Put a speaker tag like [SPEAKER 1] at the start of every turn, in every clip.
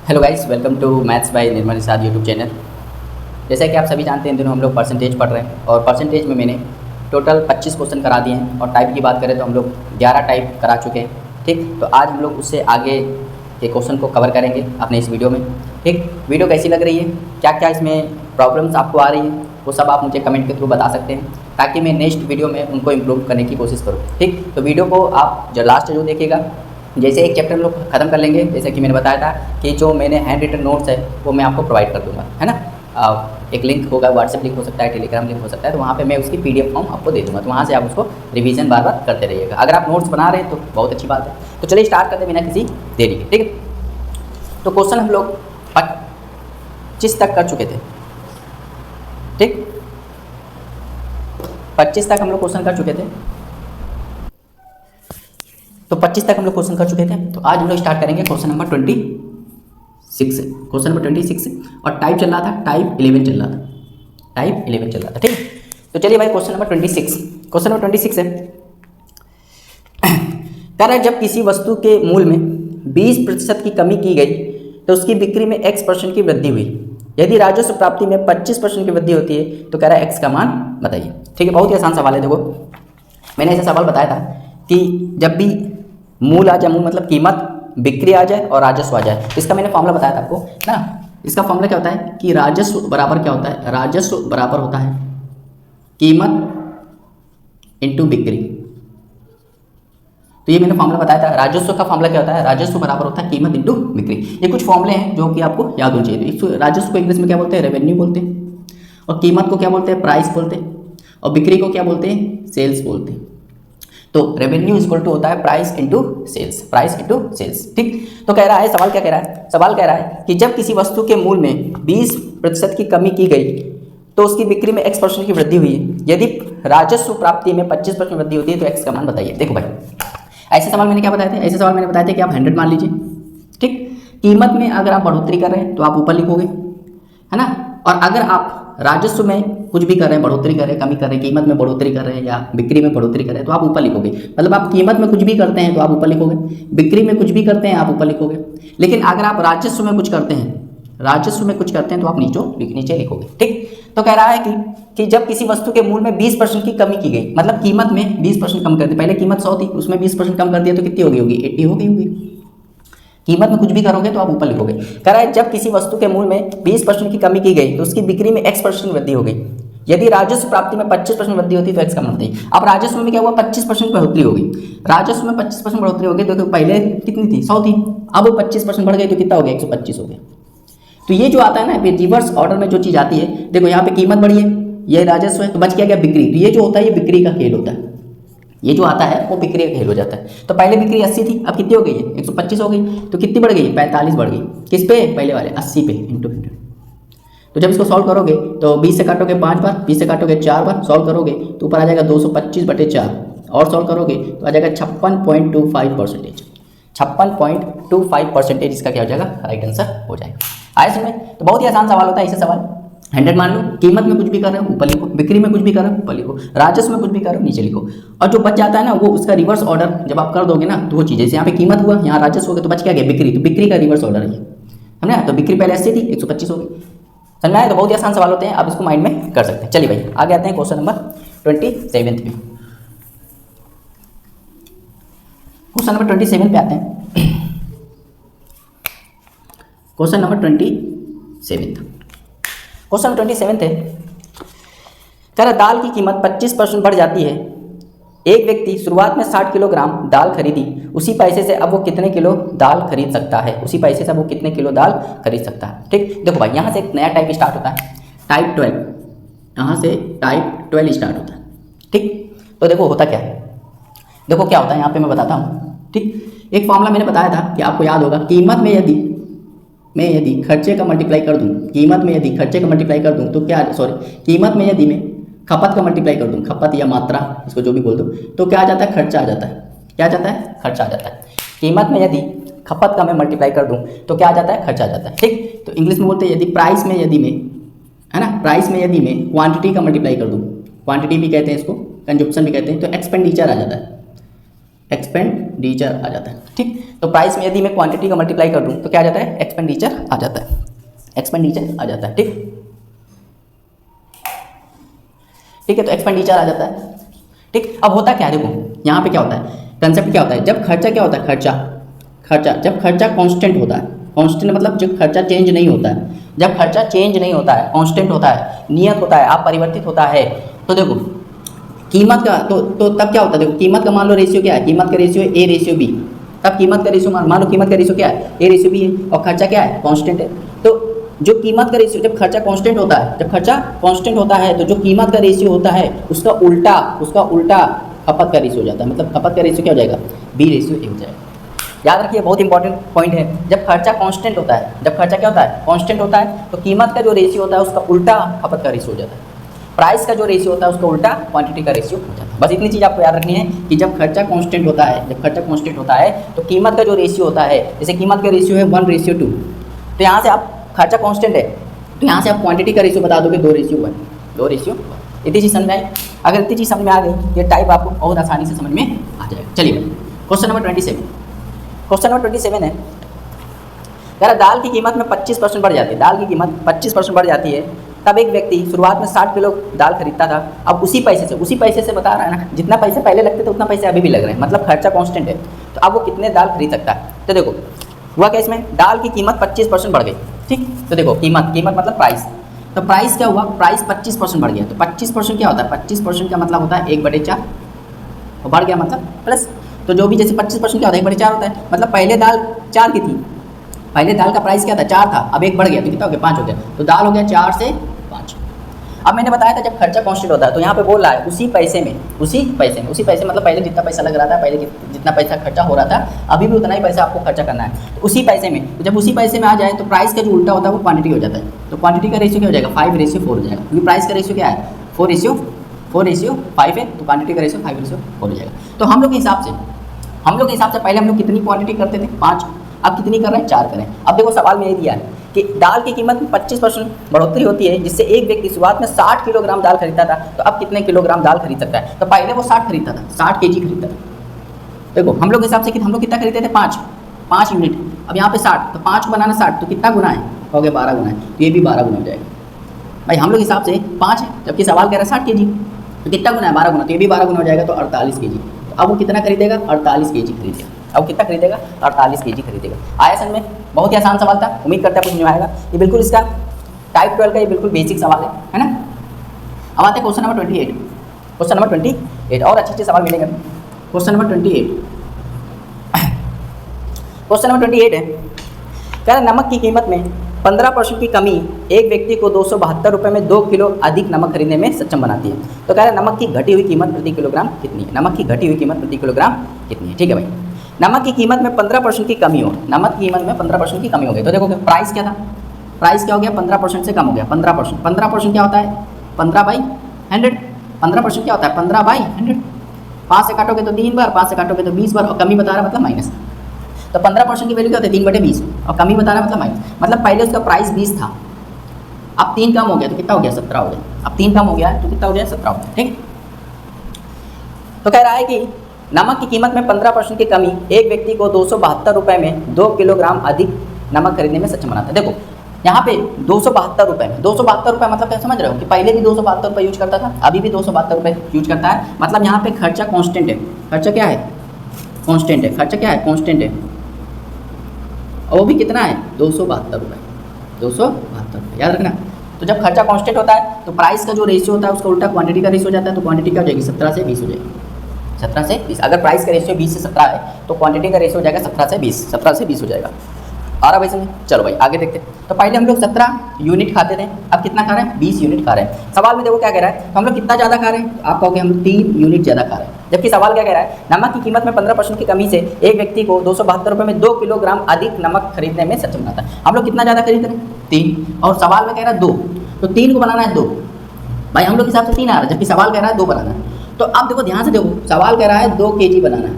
[SPEAKER 1] Hello guys, welcome to maths by Nirmal Nishad YouTube channel. जैसा कि आप सभी जानते हैं, इन दिनों हम लोग परसेंटेज पढ़ रहे हैं और परसेंटेज में मैंने टोटल 25 क्वेश्चन करा दिए हैं और टाइप की बात करें तो हम लोग 11 टाइप करा चुके हैं। ठीक, तो आज हम लोग उससे आगे के क्वेश्चन को कवर करेंगे अपने इस वीडियो में। ठीक, वीडियो कैसी लग रही है, क्या क्या इसमें प्रॉब्लम्स आपको आ रही है, वो सब आप मुझे कमेंट के थ्रू बता सकते हैं ताकि मैं नेक्स्ट वीडियो में उनको इम्प्रूव करने की कोशिश करूँ। ठीक, तो वीडियो को आप जो लास्ट जो देखिएगा, जैसे एक चैप्टर हम लोग खत्म कर लेंगे, जैसे कि मैंने बताया था कि जो मैंने हैंड रिटन नोट्स है वो मैं आपको प्रोवाइड कर दूंगा, है ना। एक लिंक होगा, व्हाट्सएप लिंक हो सकता है, टेलीग्राम लिंक हो सकता है, तो वहाँ पे मैं उसकी पीडीएफ फॉर्म आपको दे दूँगा, तो वहाँ से आप उसको रिवीजन बार बार करते रहिएगा। अगर आप नोट्स बना रहे हैं तो बहुत अच्छी बात है। तो चलिए स्टार्ट करते बिना किसी देरी के। ठीक है, तो क्वेश्चन हम लोग 25 तक कर चुके थे। ठीक, 25 तक हम लोग क्वेश्चन कर चुके थे, तो 25 तक हम लोग क्वेश्चन कर चुके थे। तो आज हम लोग स्टार्ट करेंगे क्वेश्चन नंबर 26 से। क्वेश्चन नंबर 26 से, और टाइप चल रहा था, टाइप 11 चल रहा था, टाइप 11 चल रहा था। ठीक है, तो चलिए भाई क्वेश्चन नंबर 26, क्वेश्चन नंबर 26 है, कह रहा है जब किसी वस्तु के मूल्य में 20% की कमी की गई तो उसकी बिक्री में x% की वृद्धि हुई। यदि राजस्व प्राप्ति में 25% की वृद्धि होती है तो कह रहा है x का मान बताइए। ठीक है, बहुत ही आसान सवाल है। देखो, मैंने ऐसा सवाल बताया था कि जब भी मूल आ जाए, मूल मतलब कीमत, बिक्री आ जाए और राजस्व आ जाए, इसका मैंने फॉर्मूला बताया था आपको ना। इसका फॉर्मूला क्या होता है कि राजस्व बराबर क्या होता है, राजस्व बराबर होता है कीमत इंटू बिक्री। तो ये मैंने फॉर्मूला बताया था। राजस्व का फॉर्मूला क्या होता है, राजस्व बराबर होता है कीमत इंटू बिक्री। ये कुछ फॉर्मूले हैं जो कि आपको याद होने चाहिए। तो राजस्व को इंग्लिश में क्या बोलते हैं, रेवेन्यू बोलते हैं, और कीमत को क्या बोलते हैं, प्राइस बोलते हैं, और बिक्री को क्या बोलते हैं, सेल्स बोलते हैं। तो रेवेन्यू इक्वल टू होता है price into sales, price into sales. ठीक, तो कह रहा है, सवाल क्या कह रहा है, सवाल कह रहा है कि जब किसी वस्तु के मूल्य में 20% की कमी की गई तो उसकी बिक्री में x% की वृद्धि हुई। यदि राजस्व प्राप्ति में 25% वृद्धि होती है तो x का मान बताइए। देखो भाई, ऐसे सवाल मैंने क्या बताए थे, ऐसे सवाल मैंने बताए थे कि आप 100 मान लीजिए। ठीक, कीमत में अगर आप बढ़ोतरी कर रहे हैं तो आप ऊपर लिखोगे, है ना। और अगर आप राजस्व में कुछ भी कर रहे हैं, बढ़ोतरी कर रहे हैं, कमी कर रहे हैं, कीमत में बढ़ोतरी कर रहे हैं या बिक्री में बढ़ोतरी कर रहे हैं, तो आप ऊपर लिखोगे। मतलब आप कीमत में कुछ भी करते हैं तो आप ऊपर लिखोगे, बिक्री में कुछ भी करते हैं आप ऊपर लिखोगे। लेकिन अगर आप राजस्व में कुछ करते हैं, राजस्व में कुछ करते हैं तो आप नीचे लिखोगे। ठीक, तो कह रहा है कि जब किसी वस्तु के मूल्य में 20% की कमी की गई, मतलब कीमत में 20% कम कर दी। पहले कीमत 100 थी, उसमें 20% कम कर दिया तो कितनी हो गई होगी, 80 हो गई होगी। कीमत में कुछ भी करोगे तो आप ऊपर लिखोगे। कह रहा है जब किसी वस्तु के मूल्य में 20% की कमी की गई तो उसकी बिक्री में x% वृद्धि हो गई। यदि राजस्व प्राप्ति में 25% वृद्धि होती है तो x का मान बताइए। अब राजस्व में क्या हुआ, 25% बढ़ोतरी हो गई। राजस्व में 25% बढ़ोतरी हो गई तो पहले कितनी थी, 100 थी, अब 25% बढ़ गई तो कितना हो गया, 125 हो गया। तो ये जो आता है ना, रिवर्स ऑर्डर में जो चीज़ आती है, देखो यहाँ पे कीमत बढ़ी है, ये राजस्व है, तो बच क्या गया, बिक्री। तो ये जो होता है ये बिक्री का खेल होता है, ये जो आता है वो बिक्री का खेल हो जाता है। तो पहले बिक्री 80 थी, अब कितनी हो गई है, 125 हो गई। तो कितनी बढ़ गई, 45 बढ़ गई। किस पे, पहले वाले 80 पे, इंटू 100। तो जब इसको सॉल्व करोगे तो 20 से काटोगे 5 बार, 20 से काटोगे 4 बार, सॉल्व करोगे तो ऊपर आ जाएगा 225/4, और सॉल्व करोगे तो आ जाएगा 56.25%। 56.25% इसका क्या हो जाएगा, राइट आंसर हो जाएगा। आया समझ में। तो बहुत ही आसान सवाल होता है। ऐसे सवाल 100 मान लो, कीमत में कुछ भी कर रहे हो ऊपर लिखो, बिक्री में कुछ भी कर रहे हो ऊपर लिखो, राजस्व में कुछ भी कर रहे हो नीचे लिखो। और जो बच जाता है ना, वो उसका रिवर्स ऑर्डर जब आप कर दोगे ना, तो वो चीज़, जैसे यहाँ पे कीमत हुआ, यहाँ राजस्व हो गया, तो बच क्या गया, बिक्री। तो बिक्री का रिवर्स ऑर्डर है, समझा। तो बिक्री पहले 80 थी, 125 हो गई, समझा है। तो बहुत ही आसान सवाल होते हैं, आप इसको माइंड में कर सकते हैं। चलिए भाई आगे आते हैं क्वेश्चन नंबर 27 पे। क्वेश्चन नंबर 27 पे आते हैं। क्वेश्चन नंबर 27, क्वेश्चन 27 है, कह रहा दाल की कीमत 25% बढ़ जाती है। एक व्यक्ति शुरुआत में 60 किलोग्राम दाल खरीदी, उसी पैसे से अब वो कितने किलो दाल खरीद सकता है, उसी पैसे से अब वो कितने किलो दाल खरीद सकता है। ठीक, देखो भाई, यहाँ से एक नया टाइप स्टार्ट होता है, टाइप 12, यहाँ से टाइप 12 स्टार्ट होता है। ठीक, तो देखो होता क्या है, देखो क्या होता है यहाँ पे मैं बताता हूँ। ठीक, एक फॉर्मूला मैंने बताया था कि आपको याद होगा, कीमत में यदि मैं यदि खर्चे का मल्टीप्लाई कर दूं, कीमत में यदि खर्चे का मल्टीप्लाई कर दूं तो क्या, सॉरी, कीमत में यदि मैं खपत का मल्टीप्लाई कर दूं, खपत या मात्रा, इसको जो भी बोल दूं, तो क्या आ जाता है, खर्चा आ जाता है। क्या आ जाता है, खर्चा आ जाता है। कीमत में यदि खपत का मैं मल्टीप्लाई कर दूं तो क्या आ जाता है, खर्चा आ जाता है। ठीक, तो इंग्लिश में बोलते हैं यदि प्राइस में यदि मैं, है ना, प्राइस में यदि मैं क्वांटिटी का मल्टीप्लाई कर दूं, क्वांटिटी भी कहते हैं इसको, कंजप्शन भी कहते हैं, तो एक्सपेंडिचर आ जाता है। एक्सपेंडिचर आ जाता है। ठीक, तो प्राइस में यदि मैं क्वांटिटी का मल्टीप्लाई कर दूं तो क्या आ जाता है, एक्सपेंडिचर आ जाता है, एक्सपेंडिचर आ जाता है। ठीक ठीक है, तो एक्सपेंडिचर आ जाता है। ठीक, अब होता क्या है, देखो यहाँ पे क्या होता है, कंसेप्ट क्या होता है, जब खर्चा क्या होता है, खर्चा जब खर्चा कांस्टेंट होता है, कांस्टेंट मतलब जब खर्चा चेंज नहीं होता है, जब खर्चा चेंज नहीं होता है, कांस्टेंट होता है, नियत होता है, अपरिवर्तित होता है, तो देखो कीमत का तो तब क्या होता है, देखो कीमत का मान लो रेशियो क्या है, कीमत का रेशियो ए रेशियो बी, तब कीमत का रेशियो मान लो कीमत का रेशियो क्या है, ए रेशियो बी है, और खर्चा क्या है, कांस्टेंट है। तो जो कीमत का रेशियो, जब खर्चा कांस्टेंट होता है, जब खर्चा कांस्टेंट होता है तो जो कीमत का रेशियो होता है उसका उल्टा खपत का रेशियो हो जाता है, मतलब खपत का रेशियो क्या हो जाएगा, बी रेशियो ए हो जाएगा। याद रखिए, बहुत इंपॉर्टेंट पॉइंट है, जब खर्चा कांस्टेंट होता है, जब खर्चा क्या होता है, कांस्टेंट होता है, तो कीमत का जो रेशियो होता है उसका उल्टा खपत का रेशियो हो जाता है, प्राइस का जो रेशियो होता है उसका उल्टा क्वांटिटी का रेशियो हो जाता है। बस इतनी चीज़ आपको याद रखनी है कि जब खर्चा कांस्टेंट होता है, जब खर्चा कांस्टेंट होता है तो कीमत का जो रेशियो होता है, जैसे कीमत का रेशियो है 1:2, तो यहाँ से आप खर्चा कांस्टेंट है तो यहाँ से आप क्वांटिटी का रेशियो बता दोगे 2:1, 2:1। इतनी चीज़ समझ में आई, अगर इतनी चीज़ समझ में आ गई, ये टाइप आपको बहुत आसानी से समझ में आ जाएगा। चलिए क्वेश्चन नंबर 27, क्वेश्चन नंबर 27 है, यार दाल की कीमत में 25% बढ़ जाती है, दाल की कीमत 25% बढ़ जाती है, तब एक व्यक्ति शुरुआत में 60 किलो दाल खरीदता था, अब उसी पैसे से बता रहा है ना, जितना पैसे पहले लगते थे उतना पैसे अभी भी लग रहे हैं, मतलब खर्चा कांस्टेंट है, तो अब वो कितने दाल खरीद सकता है। तो देखो हुआ क्या, इसमें दाल की कीमत 25% बढ़ गई। ठीक, तो देखो कीमत मतलब प्राइस, तो प्राइस क्या हुआ, प्राइस 25% बढ़ गया, तो 25% क्या होता है, 25% का मतलब होता है 1/4, और बढ़ गया मतलब प्लस, तो जो भी जैसे 25% क्या होता है, 1/4 होता है, मतलब पहले दाल 4 की थी, पहले दाल का प्राइस क्या था, 4 था, अब 1 बढ़ गया तो कितना हो गया, 5 हो गया, तो दाल हो गया 4 से 5। अब मैंने बताया था जब खर्चा कांस्टेंट होता है तो यहाँ पे बोल रहा है उसी पैसे मतलब पहले जितना पैसा लग रहा था, पहले जितना पैसा खर्चा हो रहा था, अभी भी उतना ही पैसा आपको खर्चा करना है, तो उसी पैसे में, तो जब उसी पैसे में आ जाए तो प्राइस का जो उल्टा होता है वो क्वांटिटी हो जाता है, तो क्वांटिटी का रेशियो क्या हो जाएगा, 5:4 हो जाएगा, क्योंकि प्राइस का रेशियो क्या है, 4:5 है, तो क्वांटिटी का रेशियो 5:4 हो जाएगा। तो हम लोग के हिसाब से पहले हम लोग कितनी क्वांटिटी करते थे, 5, अब कितनी कर रहे हैं, 4 करें। अब देखो सवाल में ये दिया है कि दाल की कीमत में 25% बढ़ोतरी होती है, जिससे एक व्यक्ति शुरुआत में 60 किलोग्राम दाल खरीदता था, तो अब कितने किलोग्राम दाल खरीद सकता है, तो पहले वो 60 खरीदता था, 60 kg खरीदता था। देखो हम लोग के हिसाब से कि हम लोग कितना खरीदते थे, 5 यूनिट, अब यहाँ पे 60, तो 5 को बनाना 60, तो कितना गुना है, हो गया 12 गुना है, तो ये भी 12 गुना हो जाएगा। भाई हम लोग हिसाब से 5 है, जबकि सवाल कह रहा है 60 kg, तो कितना गुना है, 12 गुना, तो ये भी 12 गुना हो जाएगा, तो 48 kg। तो अब वो कितना खरीदेगा, 48 kg खरीदेगा, अब कितना खरीदेगा, 48 kg खरीदेगा। आया समझ में, बहुत ही आसान सवाल था, उम्मीद करते हैं कुछ नहीं आएगा, ये बिल्कुल इसका टाइप 12 का ये बिल्कुल बेसिक सवाल है ना। अब आते हैं क्वेश्चन नंबर 28, क्वेश्चन नंबर 28 और अच्छे सवाल मिलेंगे। क्वेश्चन नंबर 28, क्वेश्चन नंबर 28 है, कह रहा नमक की कीमत में 15% की कमी एक व्यक्ति को 272 रुपये में 2 किलो अधिक नमक खरीदने में सक्षम बनाती है। तो कह रहा है नमक की घटी हुई कीमत प्रति किलोग्राम कितनी है, नमक की घटी हुई कीमत प्रति किलोग्राम कितनी है। ठीक है भाई, नमक की कीमत में 15% की कमी हो, नमक की कीमत में 15% की कमी हो गई, तो देखो प्राइस क्या था, प्राइस क्या हो गया, 15% से कम हो गया, 15% क्या होता है, 15/100, 15% क्या होता है, 15/100, 5 से काटोगे तो 3 बार, 5 से काटोगे तो 20 बार, और कमी बता रहा मतलब माइनस, तो 15% की वैल्यू क्या होती है, 3/20, और कमी बता रहा मतलब माइनस, मतलब पहले उसका प्राइस 20 था, अब 3 कम हो गया तो कितना हो गया, 17 हो गया, अब 3 कम हो गया तो कितना हो गया, 17 हो गया। ठीक, तो कह रहा है कि नमक की कीमत में 15% की कमी एक व्यक्ति को 272 रुपये में 2 किलोग्राम अधिक नमक खरीदने में सक्षम बनाता है। देखो यहाँ पे 272 रुपये में, 272 रुपये मतलब क्या समझ रहे हो कि पहले भी 272 रुपये यूज करता था, अभी भी 272 रुपये यूज करता है, मतलब यहाँ पे खर्चा कांस्टेंट है, खर्चा क्या है, कांस्टेंट है, खर्चा क्या है, कांस्टेंट है, और वो भी कितना है, 272 रुपये, 272 रुपये, याद रखना। तो जब खर्चा कांस्टेंट होता है तो प्राइस का जो रेशियो होता है उसका उल्टा क्वांटिटी का रेशियो हो जाता है, तो क्वांटिटी क्या हो जाएगी, 17 से 20 हो जाएगी, 17 से 20। अगर प्राइस का रेशियो 20 से 17 है तो क्वांटिटी का रेशियो हो जाएगा 17 से 20, 17 से 20 हो जाएगा। आ रहा भाई समझ, चलो भाई आगे देखते हैं। तो पहले हम लोग 17 यूनिट खाते थे, अब कितना खा रहे हैं, 20 यूनिट खा रहे हैं। सवाल में देखो क्या कह रहा है, तो हम लोग कितना ज़्यादा खा रहे हैं, आप कहोगे हम 3 यूनिट ज़्यादा खा रहे हैं, जबकि सवाल क्या कह रहा है, नमक की कीमत में 15% की कमी से एक व्यक्ति को 272 रुपये में 2 किलोग्राम अधिक नमक खरीदने में सक्षम बनाता है। हम लोग कितना ज़्यादा खरीद रहे हैं, 3, और सवाल में कह रहा है 2, तो 3 को बनाना है 2, भाई हम लोग हिसाब से 3 आ रहा है, जबकि सवाल कह रहा है 2 बनाना है। तो अब देखो ध्यान से देखो, सवाल कह रहा है 2 kg बनाना है,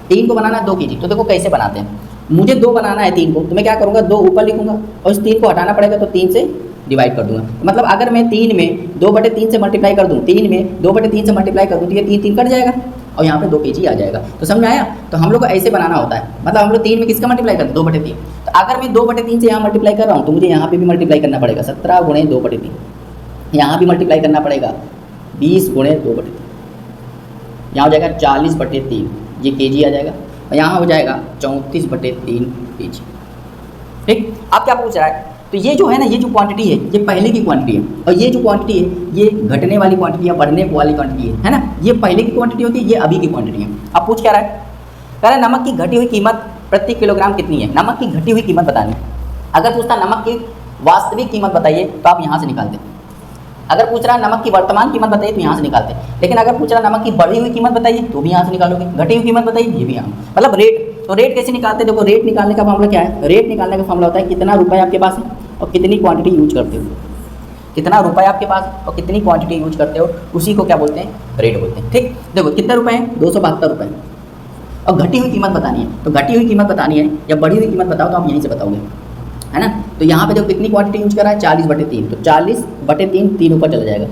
[SPEAKER 1] 3 को बनाना है 2 kg, तो देखो कैसे बनाते हैं, मुझे 2 बनाना है 3 को, तो मैं क्या करूँगा, 2 ऊपर लिखूंगा और इस 3 को हटाना पड़ेगा, तो 3 से डिवाइड कर दूंगा। मतलब अगर मैं 3 में 2/3 से मल्टीप्लाई कर दूँ, 3 में 2/3 से मल्टीप्लाई कर दूँ तो ये 3 कट जाएगा, और यहाँ पे 2 kg आ जाएगा। तो समझ में आया? तो हम लोग को ऐसे बनाना होता है, मतलब हम लोग 3 में किसका मल्टीप्लाई करते हैं, 2/3। तो अगर मैं 2/3 से यहाँ मल्टीप्लाई कर रहा हूँ तो मुझे यहाँ पे भी मल्टीप्लाई करना पड़ेगा, 17 गुणे 2/3। यहाँ भी मल्टीप्लाई करना पड़ेगा 20 गुणे 2/3। यहाँ हो जाएगा 40/3, ये kg आ जाएगा, और यहाँ हो जाएगा 34/3 kg। ठीक, अब क्या पूछ रहा है, तो ये जो है ना, ये जो क्वांटिटी है ये पहले की क्वांटिटी है, और ये जो क्वांटिटी है ये घटने वाली क्वांटिटी या बढ़ने वाली क्वांटिटी है ना। ये पहले की क्वांटिटी होती है, ये अभी की क्वांटिटी है। अब पूछ क्या रहा है, कह रहा है नमक की घटी हुई कीमत प्रति किलोग्राम कितनी है। नमक की घटी हुई कीमत बतानी। अगर पूछता नमक की वास्तविक कीमत बताइए तो आप यहाँ से निकालते। अगर पूछ रहा है नमक की वर्तमान कीमत बताइए तो यहाँ से निकालते। लेकिन अगर पूछ रहा है नमक की बढ़ी हुई कीमत बताइए तो भी यहाँ से निकालोगे, घटी हुई कीमत बताइए ये भी यहाँ, मतलब रेट। तो रेट कैसे निकालते हैं, देखो रेट निकालने का फॉर्मूला क्या है, रेट निकालने का फॉर्मूला होता है कितना रुपये आपके पास है और कितनी क्वांटिटी यूज करते हो। कितना रुपये आपके पास और कितनी क्वांटिटी यूज करते हो, उसी को क्या बोलते हैं, रेट बोलते हैं। ठीक, देखो कितने रुपये हैं, 272 रुपये, और घटी हुई कीमत बतानी है। तो घटी हुई कीमत बतानी है या बढ़ी हुई कीमत बताओ तो आप यहीं से बताओगे, है ना। तो यहाँ पे देखो कितनी क्वांटिटी यूज कर रहा है, 40/3। तो 40/3 3 ऊपर चला जाएगा।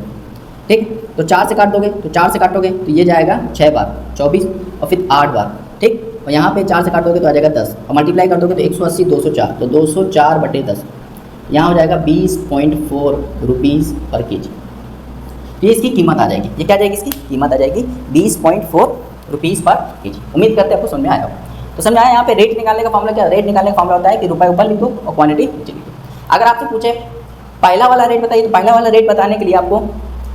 [SPEAKER 1] ठीक, तो 4 से काट दोगे, तो 4 से काटोगे तो ये जाएगा 6 बार 24, और फिर 8 बार। ठीक, और यहाँ पे 4 से काटोगे तो आ जाएगा 10, और मल्टीप्लाई कर दोगे तो 180 204, तो 204/10, यहाँ हो जाएगा 20.4 रुपीज़ पर kg। तो ये इसकी कीमत आ जाएगी। ये क्या जाएगी, इसकी कीमत आ जाएगी 20.4 रुपीज़ पर kg। उम्मीद करते हैं आपको समझ में आया हो। तो समझ में आया। यहाँ पे रेट निकालने का फॉर्मूला क्या है, रेट निकालने का फॉर्मूला होता है कि रुपये ऊपर लिखो और क्वांटिटी नीचे लिखो। अगर आपसे पूछे पहला वाला रेट बताइए, तो पहला वाला रेट बताने के लिए आपको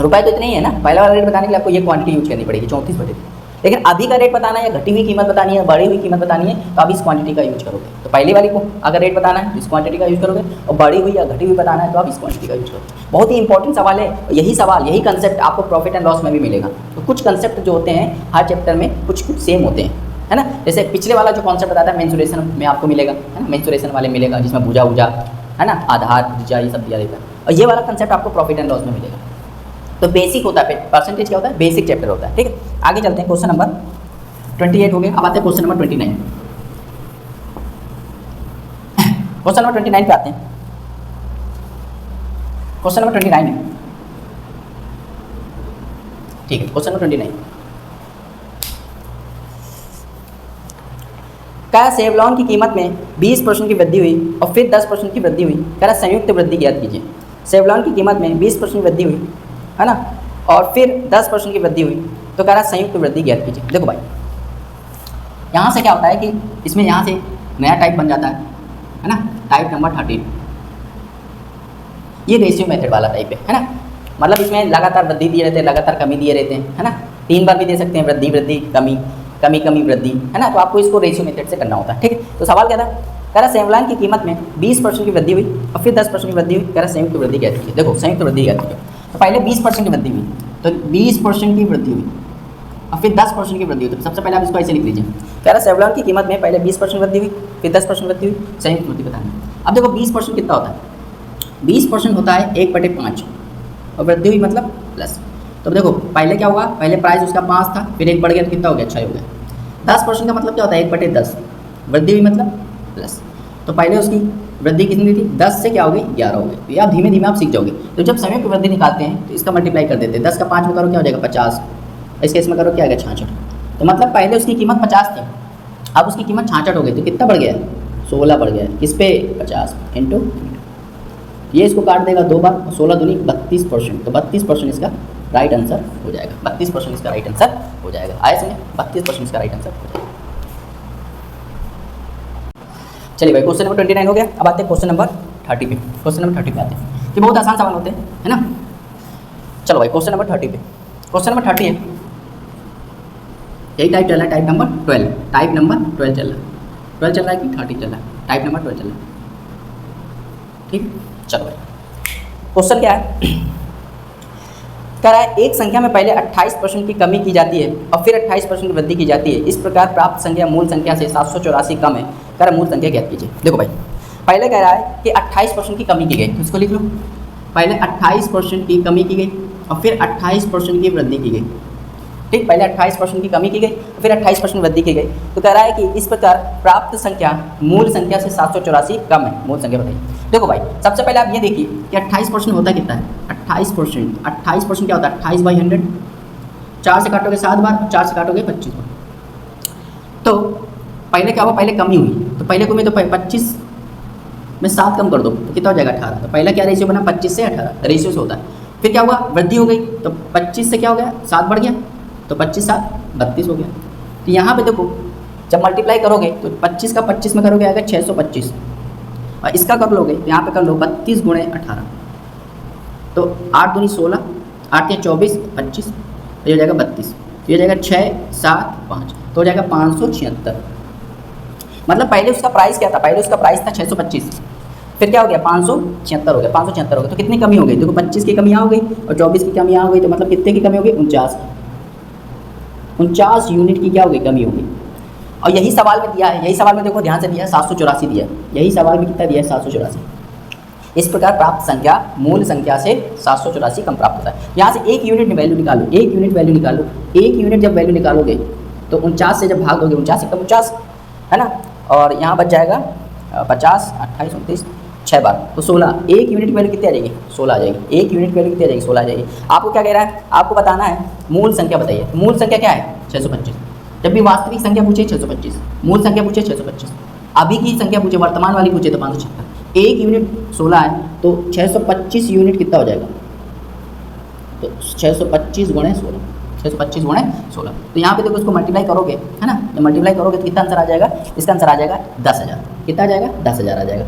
[SPEAKER 1] रुपये तो इतने ही है ना, पहला वाला रेट बताने के लिए आपको ये क्वांटिटी यूज करनी पड़ेगी 34/3। लेकिन अभी का रेट बताना है या घटी हुई कीमत बतानी है, बढ़ी हुई कीमत बतानी है, तो आप इस क्वांटिटी का यूज करोगे। तो पहले वाली को अगर रेट बताना है इस क्वांटिटी का यूज करोगे, और बढ़ी हुई या घटी हुई बताना है तो आप इस क्वांटिटी का यूज करोगे। बहुत ही इंपॉर्टेंट सवाल है। यही सवाल, यही कंसेप्ट आपको प्रॉफिट एंड लॉस में भी मिलेगा। तो कुछ कंसेप्ट जो होते हैं हर चैप्टर में कुछ कुछ सेम होते हैं, है ना। जैसे पिछले वाला जो कॉन्सेप्ट बताया था मेंसुरेशन में आपको मिलेगा, है ना, मेंसुरेशन वाले मिलेगा जिसमें भुजा उजा, है ना, आधार भुजा ये सब दिया रहता है। और ये वाला कंसेप्ट आपको प्रॉफिट एंड लॉस में मिलेगा। तो बेसिक होता है, परसेंटेज क्या होता है, बेसिक चैप्टर होता है। ठीक है, आगे चलते हैं। क्वेश्चन नंबर 28 हो गया। अब आते हैं क्वेश्चन नंबर 29। क्वेश्चन नंबर 29 पे आते हैं। क्वेश्चन नंबर 29 है, ठीक है। क्वेश्चन नंबर 29 क्या सेवलॉन की कीमत में 20% की वृद्धि हुई और फिर 10% की वृद्धि हुई, कह रहा संयुक्त वृद्धि ज्ञात कीजिए। सेवलॉन की कीमत में 20% की वृद्धि हुई, है ना, और फिर 10% की वृद्धि हुई, तो कह रहा संयुक्त वृद्धि ज्ञात कीजिए। देखो भाई, यहाँ से क्या होता है कि इसमें यहाँ से नया टाइप बन जाता है ना, टाइप नंबर 13। ये रेशियो मेथड वाला टाइप है ना, मतलब इसमें लगातार वृद्धि दिए रहते हैं, लगातार कमी दिए रहते हैं, है ना। 3 बार भी दे सकते हैं, वृद्धि वृद्धि कमी कमी कमी वृद्धि, है ना। तो आपको इसको रेशियो मेथड से करना होता है। ठीक है, तो सवाल क्या था, कह रहा सेवलॉन की कीमत में 20% की वृद्धि हुई और फिर 10% की वृद्धि हुई, कह रहा संयुक्त वृद्धि ज्ञात कीजिए। देखो संयुक्त वृद्धि ज्ञात कीजिए। तो पहले 20% की वृद्धि हुई, तो 20% की वृद्धि हुई और फिर 10% की वृद्धि हुई। तो सबसे पहले आप इसको ऐसे लिख लीजिए, कह रहा सेवलॉन की कीमत में पहले 20% वृद्धि हुई, फिर 10% वृद्धि हुई, संयुक्त वृद्धि बतानी। अब देखो 20% कितना होता है, 20% होता है 1/5, और वृद्धि हुई मतलब प्लस। तो देखो पहले क्या हुआ, पहले प्राइस उसका 5 था, फिर 1 बढ़ गया तो कितना हो गया, 6 हो गया। 10% का मतलब क्या होता है, 1/10, वृद्धि हुई मतलब प्लस। तो पहले उसकी वृद्धि कितनी थी, 10 से क्या हो गई, 11 हो गई। तो ये आप धीमे धीमे आप सीख जाओगे। तो जब संयुक्त वृद्धि निकालते हैं तो इसका मल्टीप्लाई कर देते हैं, 10 का 5 में करो क्या हो जाएगा 50, इसके इसमें करो क्या आएगा 66। तो मतलब पहले उसकी कीमत 50 थी, अब उसकी कीमत 66 हो गई। तो कितना बढ़ गया है, 16 बढ़ गया है। किस पे, 50 इंटू, ये इसको काट देगा 2 बार, 16 दूनी 32%। तो 32% इसका राइट आंसर हो जाएगा, 32% इसका राइट आंसर हो जाएगा। आया समझे, 32% इसका राइट आंसर हो जाएगा। चलिए भाई, क्वेश्चन नंबर 29 हो गया। अब आते हैं क्वेश्चन नंबर 30 पे। क्वेश्चन नंबर 30 पे आते हैं, कि बहुत आसान सवाल होते हैं, है ना। चलो भाई क्वेश्चन नंबर 30 पे। क्वेश्चन नंबर 30 है, यही टाइप चल रहा है, टाइप नंबर 12, टाइप नंबर 12 चल रहा है, 12 चल रहा है कि 30 चल रहा है, टाइप नंबर 12 चल रहा है। ठीक, चलो भाई क्वेश्चन क्या है, कह रहा है एक संख्या में पहले 28% की कमी की जाती है और फिर 28% की वृद्धि की जाती है। इस प्रकार प्राप्त संख्या मूल संख्या से 784 कम है, कह रहा मूल संख्या ज्ञात कीजिए। देखो भाई, पहले कह रहा है कि 28% की कमी की गई, तो इसको लिख लो। पहले 28% की कमी की गई और फिर 28% की वृद्धि की गई। ठीक, पहले 28% की कमी की गई फिर 28% वृद्धि की गई। तो कह रहा है कि इस प्रकार प्राप्त संख्या मूल संख्या से 784 कम है, मूल संख्या बताइए। देखो भाई, सबसे पहले आप ये देखिए कि 28% होता कितना है, 28% क्या होता है, 28/100, 4 से काटोगे 7 बार, 4 से काटोगे 25 बार। तो पहले क्या हुआ, पहले कमी हुई, तो पहले को मैं तो 25 में 7 कम कर दो तो कितना हो जाएगा 18। तो पहला क्या रेशियो बना, 25 से 18 रेशियो से होता है। फिर क्या हुआ, वृद्धि हो गई, तो 25 से क्या हो गया 7 बढ़ गया, तो 25 7 32 हो गया। तो यहाँ पे देखो जब मल्टीप्लाई करोगे तो 25 का 25 में करोगे आएगा 625, और इसका कर लोगे तो यहाँ पे कर लो 32 गुणे 18, तो 8 दूनी 16, 8 के 24 25, ये हो जाएगा 32, ये हो जाएगा 6 7 5, तो हो जाएगा 576। मतलब पहले उसका प्राइस क्या था, पहले उसका प्राइस था 625, फिर क्या हो गया 576 हो गया, 576 हो गया। तो कितनी कमी हो गई, देखो 25 की कमी आ गई और 24 की कमी आ गई, तो मतलब कितने की कमी हो गई, 49 यूनिट की क्या हो गई, कमी हो गई। और यही सवाल में दिया है, यही सवाल में देखो ध्यान से दिया है 784 दिया है, यही सवाल में कितना दिया है 784। इस प्रकार प्राप्त संख्या मूल संख्या से 784 कम प्राप्त होता है। यहाँ से एक यूनिट में वैल्यू निकालो, एक यूनिट वैल्यू निकालो, एक यूनिट जब वैल्यू निकालोगे तो 49 से जब भाग दोगे 49 एकम 49 है ना, और यहाँ बच जाएगा 50 28 29 6 बार, तो 16। एक यूनिट वैल्यू कितनी आ जाएगी, 16 आ जाएगी। एक यूनिट वैल्यू कितनी आ जाएगी, 16 आ जाएगी। आपको क्या कह रहा है, आपको बताना है मूल संख्या बताइए। मूल संख्या क्या है 625। जब भी वास्तविक संख्या पूछे 625, मूल संख्या पूछे 625, अभी की संख्या पूछे वर्तमान वाली पूछे तो 576। एक यूनिट 16 है तो 625 यूनिट कितना हो जाएगा, तो 625 गुणे 16, 625 गुणे 16। तो यहाँ पे देखो इसको मल्टीप्लाई करोगे है ना, जब मल्टीप्लाई करोगे तो कितना आंसर आ जाएगा, इसका आंसर आ जाएगा 10,000। कितना आ जाएगा 10,000 आ जाएगा।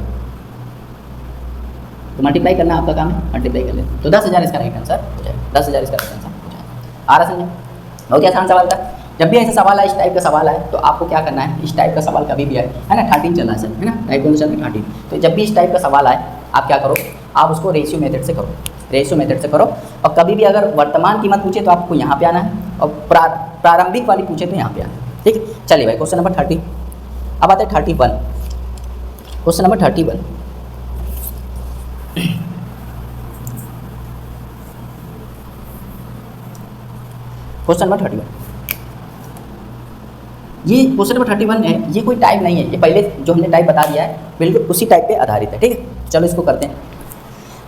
[SPEAKER 1] तो मल्टीप्लाई करना आपका काम है, मल्टीप्लाई कर ले तो 10,000 इसका राइट आंसर हो जाएगा, 10,000 इसका राइट आंसर हो जाएगा। आ रहा समझे, बहुत ही आसान सवाल था। जब भी ऐसा सवाल है, इस टाइप का सवाल है, तो आपको क्या करना है, इस टाइप का सवाल कभी भी है ना, 13 चला सर है ना, टाइप क्वेश्चन में 13। तो जब भी इस टाइप का सवाल आए आप क्या करो, आप उसको रेशियो मेथड से करो, रेशियो मेथड से करो। और कभी भी अगर वर्तमान कीमत पूछे तो आपको यहाँ पे आना है, और प्रारंभिक वाली पूछे तो यहाँ पे आना है। ठीक है, चलिए भाई क्वेश्चन नंबर 30। अब आते हैं 31, क्वेश्चन नंबर 31। क्वेश्चन नंबर 31, ये क्वेश्चन नंबर 31 है, ये कोई टाइप नहीं है, ये पहले जो हमने टाइप बता दिया है बिल्कुल उसी टाइप पे आधारित है। ठीक है, चलो इसको करते हैं।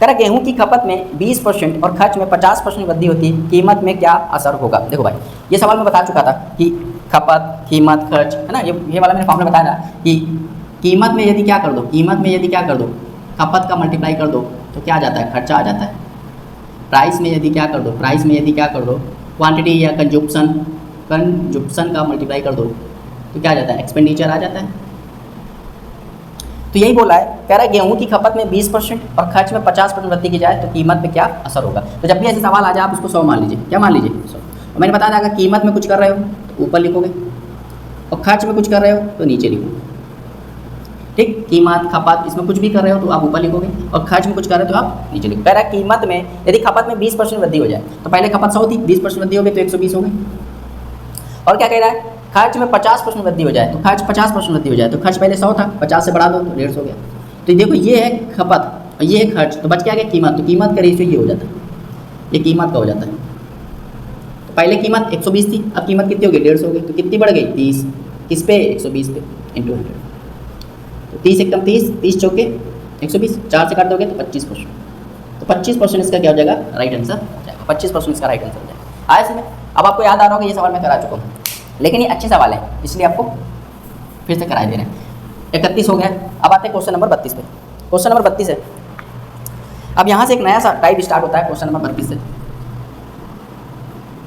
[SPEAKER 1] कह रहा गेहूं की खपत में 20% और खर्च में 50% वृद्धि होती है, कीमत में क्या असर होगा। देखो भाई ये सवाल मैं बता चुका था कि खपत कीमत खर्च है ना, ये वाला मैंने फॉर्मूला बताया था कि कीमत में यदि क्या कर दो, कीमत में यदि क्या कर दो, खपत का मल्टीप्लाई कर दो तो क्या आ जाता है, खर्चा आ जाता है। प्राइस में यदि क्या कर दो, प्राइस में यदि क्या कर दो, क्वांटिटी या कंजप्शन का मल्टीप्लाई कर दो तो क्या आ जाता है, एक्सपेंडिचर आ जाता है। तो यही बोला है, कह रहा है गेहूं की खपत में 20% और खर्च में 50% वृद्धि की जाए तो कीमत पे क्या असर होगा। तो जब भी ऐसे सवाल आ जाए आप उसको 100 मान लीजिए, क्या मान लीजिए 100। और मैंने बताया था अगर कीमत में कुछ कर रहे हो तो ऊपर लिखोगे, और खर्च में कुछ कर रहे हो तो नीचे लिखोगे। ठीक, कीमत खपत इसमें कुछ भी कर रहे हो तो आप ऊपर लिखोगे, और खर्च में कुछ कर रहे हो तो आप नीचे लिखोगे। कह रहा है कीमत में यदि खपत में 20% वृद्धि हो जाए, तो पहले खपत 100 थी, 20% वृद्धि हो गई तो 120 हो गई। और क्या कह रहा है, खर्च में 50% वृद्धि हो जाए, तो खर्च 50% वृद्धि हो जाए, तो खर्च पहले 100 था, 50 से बढ़ा दो तो 150 हो गया। तो देखो ये है खपत और ये है खर्च, तो बच क्या गया कीमत। तो कीमत का रेशियो ये हो जाता है, ये कीमत का हो जाता है। तो पहले कीमत 120 थी, अब कीमत कितनी हो गई, 150 हो गई। तो कितनी बढ़ गई, 30। किस पे, 120 पे इंटू 100। तो 30 एकदम 30, 30 चौके 120, 4 से काट दोगे तो 25%। तो 25% इसका क्या हो जाएगा, राइट आंसर हो जाएगा। 25% इसका राइट आंसर हो जाएगा। आया इसमें, अब आपको याद आ रहा होगा ये सवाल मैं करा चुका हूँ, लेकिन ये अच्छे सवाल है इसलिए आपको फिर से कराए दे रहे हैं। 31 हो गया। अब आते हैं क्वेश्चन नंबर 32 पे। क्वेश्चन नंबर 32 है। अब यहाँ से एक नया सा टाइप स्टार्ट होता है क्वेश्चन नंबर 32 से,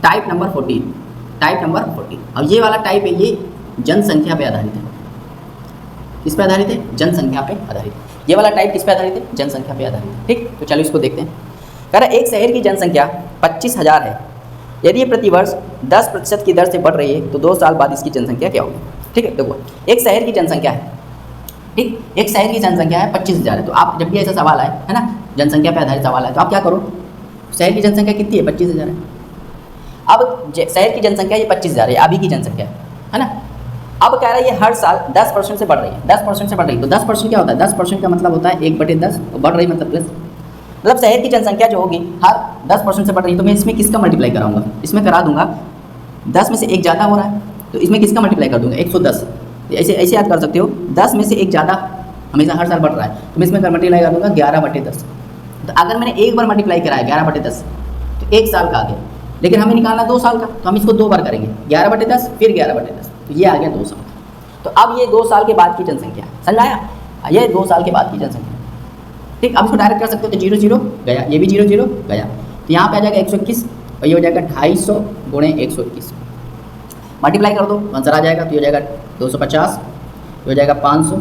[SPEAKER 1] टाइप नंबर 14। टाइप नंबर 14, अब ये वाला टाइप है, ये जनसंख्या पे आधारित है। किस पे आधारित है, जनसंख्या पे आधारित। ये वाला टाइप किस पे आधारित है, जनसंख्या पे आधारित है। ठीक, तो चलो इसको देखते हैं। कह रहा है एक शहर की जनसंख्या 25,000 है, यदि ये प्रतिवर्ष 10% की दर से बढ़ रही है तो 2 साल बाद इसकी जनसंख्या क्या होगी। ठीक है, देखो एक शहर की जनसंख्या है, ठीक, एक शहर की जनसंख्या है 25,000 है। तो आप जब भी ऐसा सवाल आए है ना, जनसंख्या पे आधारित सवाल है, तो आप क्या करो, शहर की जनसंख्या कितनी है, 25,000 है। अब शहर की जनसंख्या ये 25,000 है, अभी की जनसंख्या है ना। अब कह रहा है ये हर साल 10% से बढ़ रही है, 10% से बढ़ रही है। तो 10% क्या होता है, 10% का मतलब होता है 1/10, बढ़ रही मतलब प्लस, मतलब शहर की जनसंख्या जो होगी हर 10% से बढ़ रही है। तो मैं इसमें किसका मल्टीप्लाई कराऊंगा, इसमें करा दूंगा 10 में से एक ज़्यादा हो रहा है तो इसमें किसका मल्टीप्लाई कर दूंगा, 110। ऐसे ऐसे याद कर सकते हो, 10 में से एक ज़्यादा हमेशा हर साल बढ़ रहा है तो मैं इसमें मल्टीप्लाई कर दूंगा 11/10। तो अगर मैंने एक बार मल्टीप्लाई कराया 11/10 तो 1 साल का आ गया, लेकिन हमें निकालना 2 साल का, तो हम इसको 2 बार करेंगे, 11/10 फिर 11/10, तो ये आ गया 2 साल। तो अब ये 2 साल के बाद की जनसंख्या, समझ आया, ये 2 साल के बाद की जनसंख्या। ठीक, अब इसको डायरेक्ट कर सकते हो, तो 0 0 गया, ये भी 0 0 गया, तो यहाँ पे आ जाएगा 121 और ये हो जाएगा 250 गुणे 121, मल्टीप्लाई कर दो, आंसर आ जाएगा, तो ये हो जाएगा 250, ये हो जाएगा 500,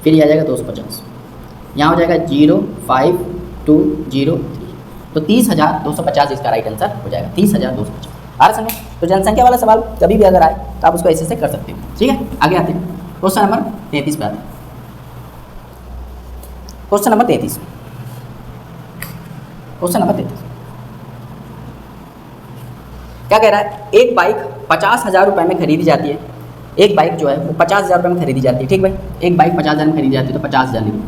[SPEAKER 1] फिर ये आ जाएगा 250, यहाँ हो जाएगा 05203, तो 30,250 इसका राइट आंसर हो जाएगा, 30,250। आ रहा समझ? तो जनसंख्या वाला सवाल कभी भी अगर आए तो आप उसको ऐसे से कर सकते हो। ठीक है, आगे आते हैं क्वेश्चन नंबर 33 पे आते हैं। क्वेश्चन नंबर 33, क्वेश्चन नंबर 33 क्या कह रहा है, एक बाइक 50,000 रुपये में खरीदी जाती है, एक बाइक जो है वो 50,000 रुपये में खरीदी जाती है। ठीक भाई, एक बाइक 50,000 में खरीदी जाती है, तो 50,000 लिखो,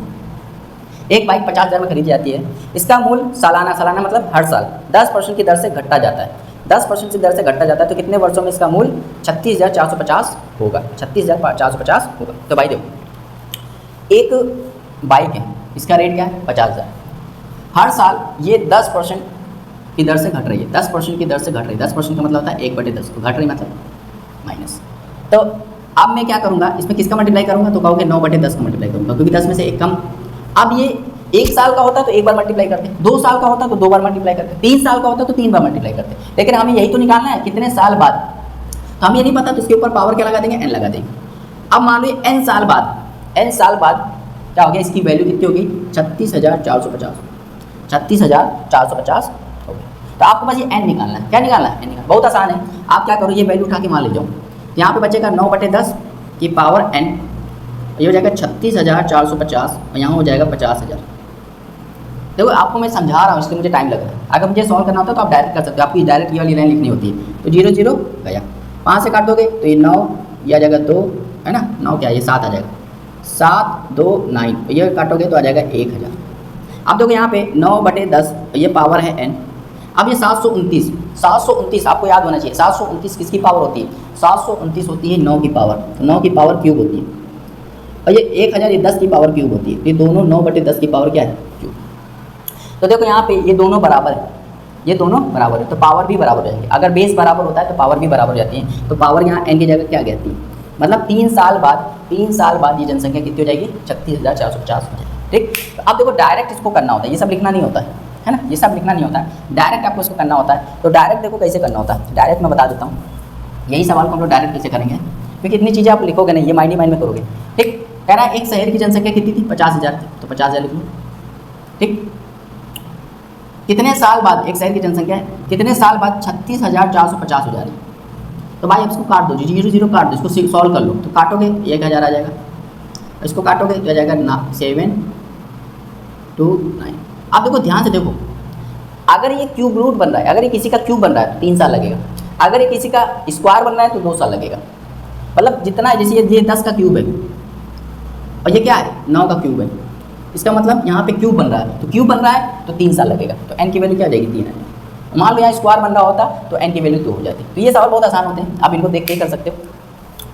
[SPEAKER 1] एक बाइक 50,000 में खरीदी जाती है, इसका मूल्य सालाना मतलब हर साल 10% की दर से घटता जाता है, 10% की दर से घटता जाता है, तो कितने वर्षों में इसका मूल्य 36,450 होगा, 36,450 होगा। तो भाई देखो, एक बाइक है, इसका रेट क्या है 50,000, हर साल ये 10% की दर से घट रही है, 10% की दर से घट रही है, 10% का मतलब होता है 1/10, तो घट रही मतलब माइनस। तो अब मैं क्या करूँगा, इसमें किसका मल्टीप्लाई करूँगा, तो कहोगे 9/10 का मल्टीप्लाई करूँगा, क्योंकि 10 में से एक कम। अब ये 1 साल का होता तो एक बार मल्टीप्लाई करते, 2 साल का होता तो 2 बार मल्टीप्लाई करते, 3 साल का होता तो 3 बार मल्टीप्लाई करते, लेकिन हमें यही तो निकालना है कितने साल बाद, तो हम ये नहीं पता, तो इसके ऊपर पावर क्या लगा देंगे, n लगा देंगे। अब मान लो n साल बाद क्या हो गया, इसकी वैल्यू कितनी होगी 36,450, 36,450 हो गया। तो आपको बस ये n निकालना है, क्या निकालना है, n निकालना, बहुत आसान है। आप क्या करो, ये वैल्यू उठा के मान ले जाओ, तो यहाँ पे बचेगा 9/10 की पावर n, ये हो जाएगा 36,450 और यहाँ हो जाएगा 50,000। देखो आपको मैं समझा रहा हूँ, इसलिए मुझे टाइम लग रहा है, अगर मुझे सॉल्व करना होता तो आप डायरेक्ट कर सकते हो, आपकी डायरेक्ट ये वाली लाइन लिखनी होती है। तो 0 0 गया, 5 से काट दोगे तो ये 9, ये आ जाएगा 2, है ना, 9 क्या है, ये 7 आ जाएगा, 7 2 9, ये काटोगे तो आ जाएगा 1,000। अब देखो यहाँ पे 9/10, ये पावर है n। अब ये 729 आपको याद होना चाहिए, 729 किसकी पावर होती है, 729 होती है 9 की पावर, तो 9 की पावर क्यूब होती है, और ये 1,000 ये 10 की पावर क्यूब होती है, ये दोनों 9/10 की पावर क्या है, क्यूब। तो देखो यहाँ पे ये दोनों बराबर है, ये दोनों बराबर है, तो पावर भी बराबर हो जाएगी। अगर बेस बराबर होता है तो पावर भी बराबर हो जाती है, तो पावर यहाँ n की जगह क्या कहती है, मतलब 3 साल बाद ये जनसंख्या कितनी हो जाएगी, 36,450 हो जाएगी। ठीक, तो अब देखो डायरेक्ट इसको करना होता है, ये सब लिखना नहीं होता है ना, ये सब लिखना नहीं होता है, डायरेक्ट आपको इसको करना होता है। तो डायरेक्ट देखो कैसे करना होता है, डायरेक्ट मैं बता देता हूँ, यही सवाल को हम लोग डायरेक्ट कैसे करेंगे, क्योंकि इतनी चीज़ें आप लिखोगे नहीं, ये माइंड ही माइंड में करोगे। ठीक, कह रहा है एक शहर की जनसंख्या कितनी थी, 50,000 थी, तो 50,000 लिख लो। ठीक, कितने साल बाद, एक शहर की जनसंख्या है, कितने साल बाद 36,450 हो जा रही है, तो भाई अब इसको काट दो, 0 0 काट दो, इसको सॉल्व कर लो, तो काटोगे 1,000 आ जाएगा, इसको काटोगे तो आ जाएगा 729। अब देखो ध्यान से देखो, अगर ये क्यूब रूट बन रहा है, अगर ये किसी का क्यूब बन रहा है तो 3 साल लगेगा, अगर ये किसी का स्क्वायर बन रहा है तो 2 साल लगेगा, मतलब जितना, जैसे ये 10 का क्यूब है और ये क्या है 9 का क्यूब है, इसका मतलब यहाँ पे क्यूब बन रहा है, तो क्यूब बन रहा है तो 3 साल लगेगा, तो n की वैल्यू क्या आ जाएगी 3 है। मान लो यहाँ स्क्वायर बन रहा होता तो n की वैल्यू 2 हो जाती। तो ये सवाल बहुत आसान होते हैं, आप इनको देख के कर सकते हो।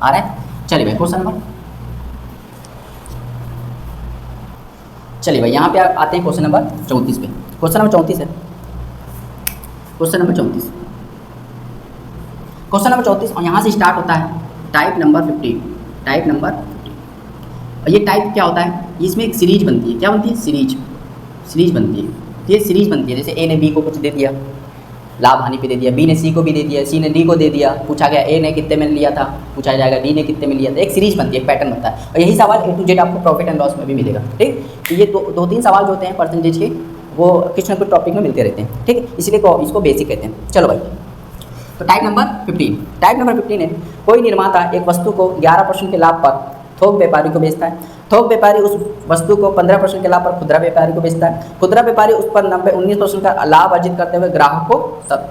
[SPEAKER 1] आ रहा है, चलिए भाई क्वेश्चन नंबर, चलिए भाई यहाँ पे आते हैं क्वेश्चन नंबर 34 पे। क्वेश्चन नंबर 34 है, क्वेश्चन नंबर 34, क्वेश्चन नंबर 34, और यहाँ से स्टार्ट होता है टाइप नंबर 15, टाइप नंबर 15। और ये टाइप क्या होता है, इसमें एक सीरीज बनती है, क्या बनती है, सीरीज बनती है। ये सीरीज बनती है, जैसे ए ने बी को कुछ दे दिया, लाभ हानि पे दे दिया, बी ने सी को भी दे दिया, सी ने डी को दे दिया, पूछा गया ए ने कितने में लिया था, पूछा जाएगा डी ने कितने में लिया था, एक सीरीज बनती है, एक पैटर्न बनता है। और यही सवाल A to Z आपको प्रॉफिट एंड लॉस में भी मिलेगा। ठीक, तो ये 2-3 सवाल जो होते हैं परसेंटेज के, वो कुछ ना कुछ टॉपिक में मिलते रहते हैं। ठीक, इसलिए इसको बेसिक कहते हैं। चलो भाई, तो टाइप नंबर 15, टाइप नंबर 15 है, कोई निर्माता एक वस्तु को 11% के लाभ पर थोक व्यापारी को बेचता है, थोक व्यापारी उस वस्तु को 15% के लाभ पर खुदरा व्यापारी को बेचता है, खुदरा व्यापारी उस पर 19% का लाभ अर्जित करते हुए ग्राहक को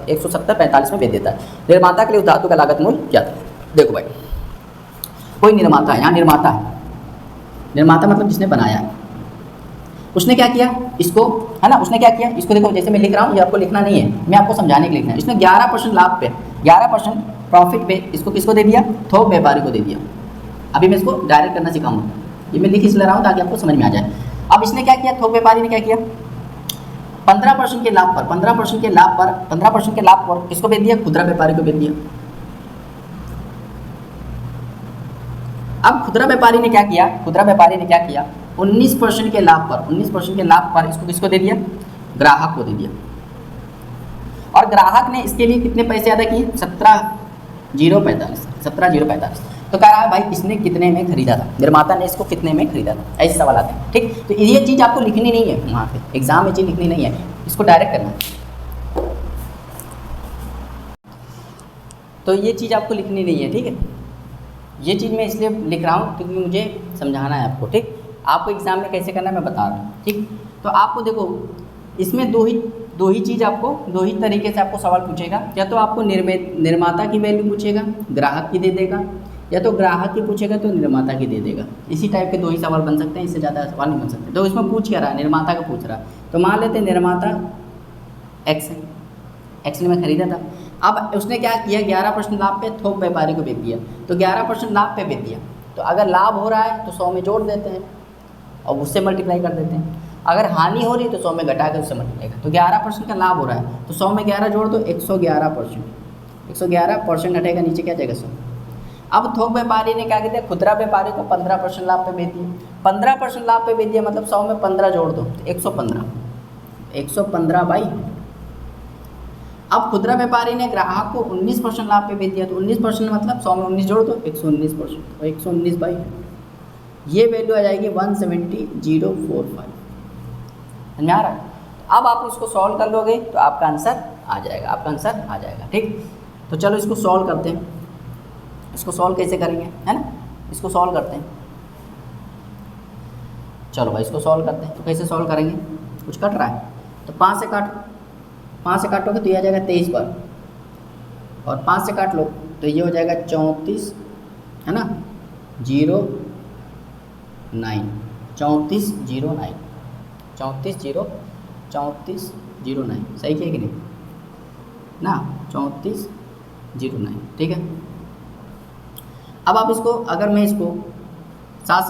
[SPEAKER 1] 170-45 में बेच देता है। निर्माता के लिए उस धातु का लागत मूल्य क्या था। देखो भाई, कोई निर्माता है, यहाँ निर्माता है, निर्माता मतलब जिसने बनाया है, उसने क्या किया, इसको, है ना, उसने क्या किया, इसको देखो, जैसे मैं लिख रहा हूँ, ये आपको लिखना नहीं है, मैं आपको समझाने के लिए लिखना है। इसने 11% लाभ पे, 11% प्रॉफिट पे इसको किसको दे दिया, थोक व्यापारी को दे दिया। अभी मैं इसको डायरेक्ट करना सिखाऊंगा, ये मैं लिख इसलिए रहा हूँ ताकि आपको समझ में आ जाए। अब इसने क्या किया, थोक व्यापारी ने क्या किया, 15% के लाभ पर 15% के लाभ पर 15% के लाभ पर किसको बेच दिया? खुदरा व्यापारी को बेच दिया। अब खुदरा व्यापारी ने क्या किया? खुदरा व्यापारी ने क्या किया? 19% के लाभ पर 19% के लाभ पर इसको किसको दे दिया? ग्राहक को दे दिया। और ग्राहक ने इसके लिए कितने पैसे अदा किए? 17,045। तो कह रहा है भाई इसने कितने में खरीदा था, निर्माता ने इसको कितने में खरीदा था, ऐसे सवाल आते हैं। ठीक, तो ये चीज़ आपको लिखनी नहीं है वहाँ पे, एग्जाम में चीज़ लिखनी नहीं है, इसको डायरेक्ट करना है। तो ये चीज़ आपको लिखनी नहीं है, ठीक है। ये चीज़ मैं इसलिए लिख रहा हूँ क्योंकि मुझे समझाना है आपको। ठीक, आपको एग्जाम में कैसे करना है मैं बता रहा हूँ। ठीक, तो आपको देखो इसमें दो ही चीज़ आपको दो ही तरीके से आपको सवाल पूछेगा। या तो आपको निर्माता की वैल्यू पूछेगा, ग्राहक की दे देगा, या तो ग्राहक की पूछेगा तो निर्माता की दे देगा। इसी टाइप के दो ही सवाल बन सकते हैं, इससे ज़्यादा सवाल नहीं बन सकते। तो इसमें पूछ क्या रहा है? निर्माता का पूछ रहा है। तो मान लेते हैं निर्माता एक्स ने मैं खरीदा था। अब उसने क्या किया? 11% लाभ पे थोक व्यापारी को बेच दिया। तो 11% लाभ पे बेच दिया, तो अगर लाभ हो रहा है तो 100 में जोड़ देते हैं और उससे मल्टीप्लाई कर देते हैं। अगर हानि हो रही है तो 100 में घटा कर उससे मल्टीप्लाई कर। तो 11% का लाभ हो रहा है तो 100 में 11 जोड़ दो, 111%। 111% हटेगा, नीचे क्या जाएगा? 100। अब थोक व्यापारी ने क्या किया? खुदरा व्यापारी को 15% लाभ पे बेच दिया। 15% लाभ पे बेच दिया मतलब 100 में 15 जोड़ दो, 115। 115 बाई। अब खुदरा व्यापारी ने ग्राहक को 19% लाभ पे बेच दिया, तो 19% मतलब 100 में 19 जोड़ दो, 119%। और 119 बाई ये वैल्यू आ जाएगी 170,045। समझ में आ रहा है? अब आप इसको सॉल्व कर लोगे तो आपका आंसर आ जाएगा। ठीक, तो चलो इसको सॉल्व करते हैं। इसको सॉल्व कैसे करेंगे, है ना? इसको सॉल्व करते हैं। चलो भाई इसको सॉल्व करते हैं। तो कैसे सॉल्व करेंगे? कुछ कट रहा है तो 5 से काटो, 5 से काटोगे तो ये आ जाएगा 23 बार, और 5 से काट लो तो ये हो जाएगा 34, है ना, 0 9 3409 3409 सही किया कि नहीं ना? 3409। ठीक है, अब आप इसको, अगर मैं इसको 7 से